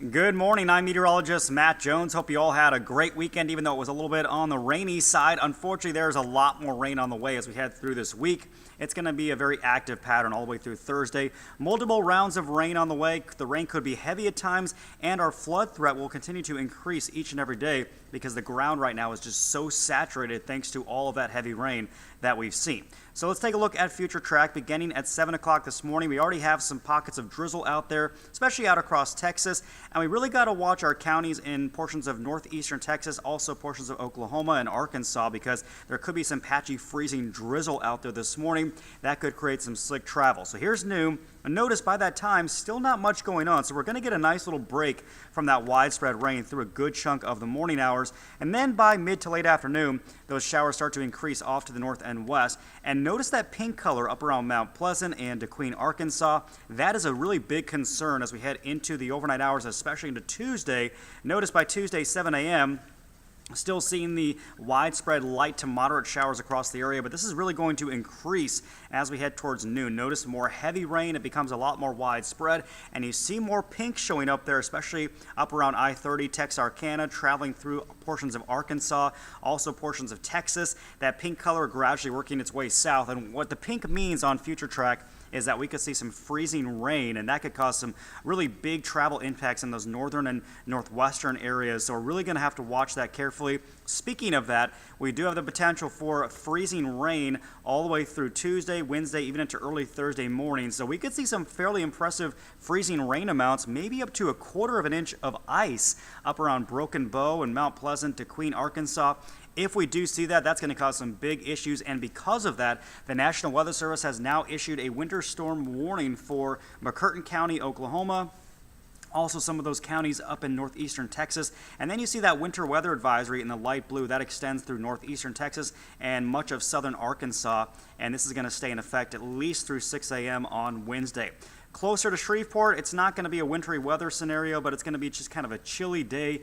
Good morning. I'm meteorologist Matt Jones. Hope you all had a great weekend, even though it was a little bit on the rainy side. Unfortunately, there's a lot more rain on the way as we head through this week. It's going to be a very active pattern all the way through Thursday. Multiple rounds of rain on the way. The rain could be heavy at times, and our flood threat will continue to increase each and every day because the ground right now is just so saturated thanks to all of that heavy rain that we've seen. So let's take a look at future track beginning at 7 o'clock this morning. We already have some pockets of drizzle out there, especially out across Texas. And we really got to watch our counties in portions of northeastern Texas, also portions of Oklahoma and Arkansas, because there could be some patchy freezing drizzle out there this morning. That could create some slick travel. So here's new. And notice by that time, still not much going on. So we're going to get a nice little break from that widespread rain through a good chunk of the morning hours. And then by mid to late afternoon, those showers start to increase off to the north and west. And notice that pink color up around Mount Pleasant and DeQueen, Arkansas. That is a really big concern as we head into the overnight hours, especially into Tuesday. Notice by Tuesday, 7 a.m., still seeing the widespread light to moderate showers across the area, but this is really going to increase as we head towards noon. Notice more heavy rain. It becomes a lot more widespread, and you see more pink showing up there, especially up around I-30, Texarkana, traveling through portions of Arkansas, also portions of Texas. That pink color gradually working its way south, and what the pink means on future track is that we could see some freezing rain, and that could cause some really big travel impacts in those northern and northwestern areas. So we're really going to have to watch that carefully. Speaking of that, we do have the potential for freezing rain all the way through Tuesday, Wednesday, even into early Thursday morning. So we could see some fairly impressive freezing rain amounts, maybe up to a quarter of an inch of ice up around Broken Bow and Mount Pleasant to DeQueen, Arkansas. If we do see that, that's going to cause some big issues, and because of that, the National Weather Service has now issued a winter storm warning for McCurtain County, Oklahoma, also some of those counties up in northeastern Texas. And then you see that winter weather advisory in the light blue. That extends through northeastern Texas and much of southern Arkansas, and this is going to stay in effect at least through 6 a.m. on Wednesday. Closer to Shreveport, it's not going to be a wintry weather scenario, but it's going to be just kind of a chilly day.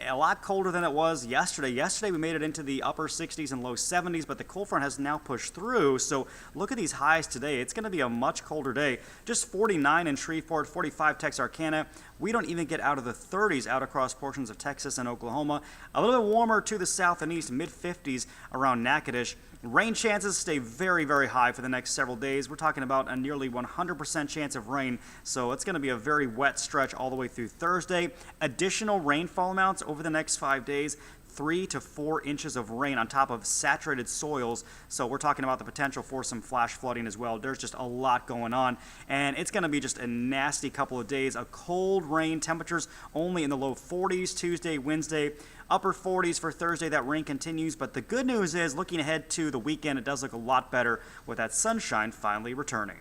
A lot colder than it was yesterday. Yesterday we made it into the upper 60s and low 70s, but the cold front has now pushed through. So look at these highs today. It's going to be a much colder day. Just 49 in Shreveport, 45 Texarkana. We don't even get out of the 30s out across portions of Texas and Oklahoma. A little bit warmer to the south and east, mid-50s around Natchitoches. Rain chances stay very, very high for the next several days. We're talking about a nearly 100% chance of rain, so it's going to be a very wet stretch all the way through Thursday. Additional rainfall amounts over the next 5 days, 3 to 4 inches of rain on top of saturated soils. So we're talking about the potential for some flash flooding as well. There's just a lot going on, and it's going to be just a nasty couple of days. A cold rain, temperatures only in the low 40s Tuesday, Wednesday, upper 40s for Thursday. That rain continues, but the good news is looking ahead to the weekend, it does look a lot better with that sunshine finally returning.